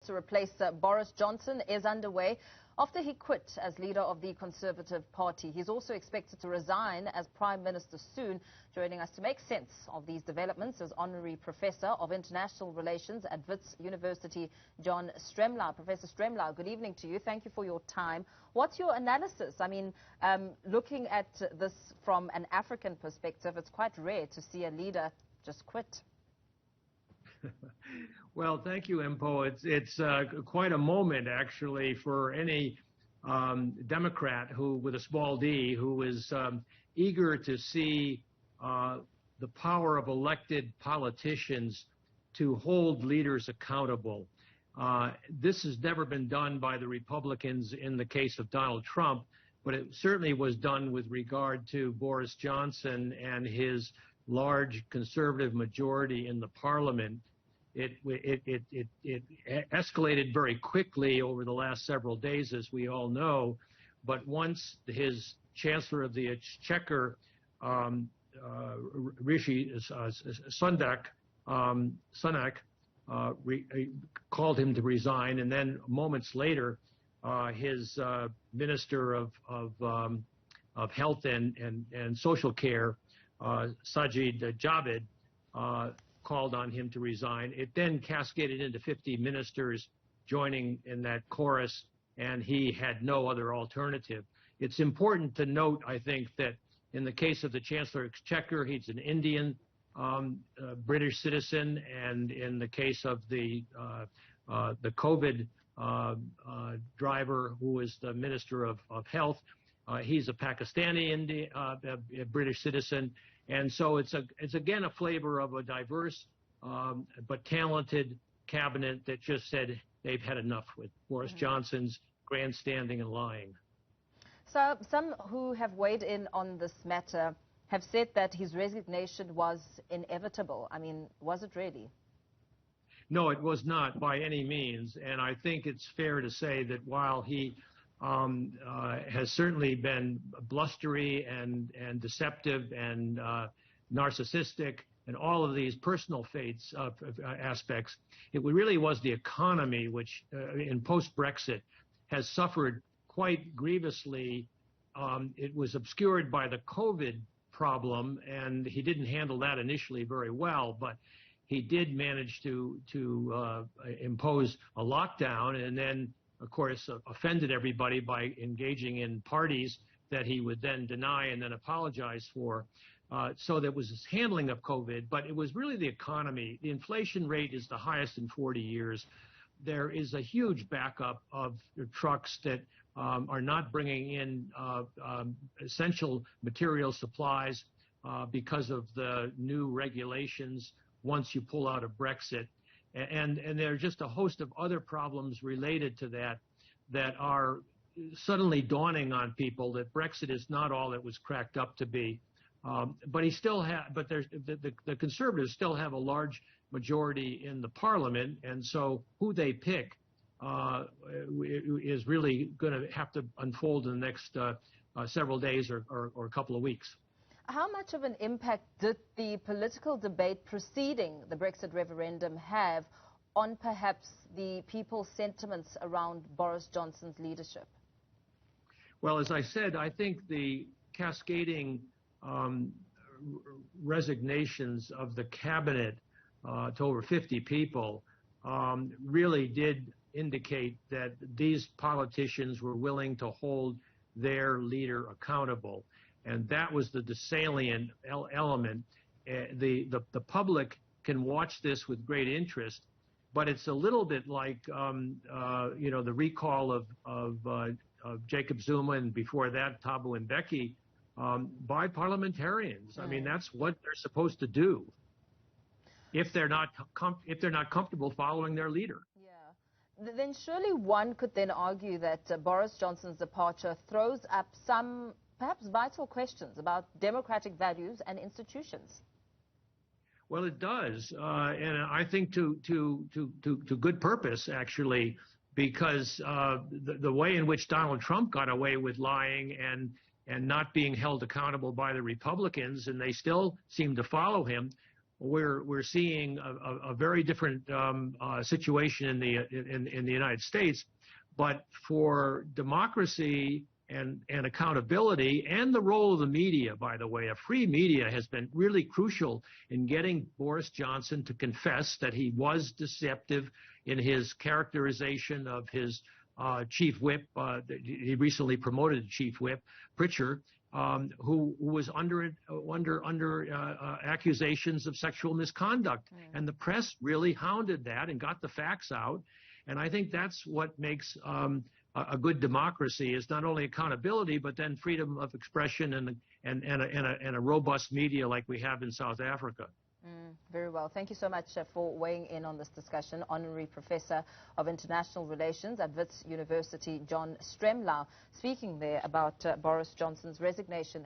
to replace Boris Johnson is underway after he quit as leader of the Conservative Party. He's also expected to resign as Prime Minister soon. Joining us to make sense of these developments is Honorary Professor of International Relations at Wits University, John Stremlau. Professor Stremlau, good evening to you. Thank you for your time. What's your analysis? I mean, looking at this from an African perspective, it's quite rare to see a leader just quit. Well, thank you, Impo. It's quite a moment, actually, for any Democrat who, with a small d, who is eager to see the power of elected politicians to hold leaders accountable. This has never been done by the Republicans in the case of Donald Trump, but it certainly was done with regard to Boris Johnson and his large conservative majority in the parliament. It escalated very quickly over the last several days, as we all know. But once his Chancellor of the Exchequer, Rishi Sunak, called him to resign, and then moments later, his Minister of Health and Social Care, Sajid Javid, called on him to resign. It then cascaded into 50 ministers joining in that chorus, and he had no other alternative. It's important to note, I think, that in the case of the Chancellor of Exchequer, he's an Indian British citizen, and in the case of the COVID driver, who is the Minister of Health, he's a Pakistani British citizen. And so it's again a flavor of a diverse but talented cabinet that just said they've had enough with Boris Johnson's grandstanding and lying. So some who have weighed in on this matter have said that his resignation was inevitable. I mean, was it really? No, it was not by any means. And I think it's fair to say that while he has certainly been blustery and deceptive and narcissistic and all of these personal fates aspects, it really was the economy which, in post-Brexit, has suffered quite grievously. It was obscured by the COVID problem, and he didn't handle that initially very well, but he did manage to impose a lockdown, and then of course, offended everybody by engaging in parties that he would then deny and then apologize for. So there was this handling of COVID, but it was really the economy. The inflation rate is the highest in 40 years. There is a huge backup of trucks that are not bringing in essential material supplies because of the new regulations once you pull out of Brexit. And there are just a host of other problems related to that are suddenly dawning on people that Brexit is not all it was cracked up to be. But the Conservatives still have a large majority in the Parliament, and so who they pick is really going to have to unfold in the next several days or a couple of weeks. How much of an impact did the political debate preceding the Brexit referendum have on perhaps the people's sentiments around Boris Johnson's leadership? Well, as I said, I think the cascading resignations of the cabinet to over 50 people really did indicate that these politicians were willing to hold their leader accountable. And that was the salient element. The public can watch this with great interest, but it's a little bit like the recall of Jacob Zuma and before that Thabo Mbeki by parliamentarians. I mean, that's what they're supposed to do if they're not comfortable following their leader. Yeah. Then surely one could then argue that Boris Johnson's departure throws up some perhaps vital questions about democratic values and institutions. Well, it does, and I think to good purpose, actually, because the way in which Donald Trump got away with lying and not being held accountable by the Republicans, and they still seem to follow him, we're seeing a very different situation in the United States. But for democracy and accountability and the role of the media, by the way, a free media has been really crucial in getting Boris Johnson to confess that he was deceptive in his characterization of his chief whip. He recently promoted chief whip, Pritchard, who was under accusations of sexual misconduct. And the press really hounded that and got the facts out. And I think that's what makes a good democracy, is not only accountability, but then freedom of expression and a robust media like we have in South Africa. Very well. Thank you so much for weighing in on this discussion. Honorary Professor of International Relations at Wits University, John Stremlau, speaking there about Boris Johnson's resignation.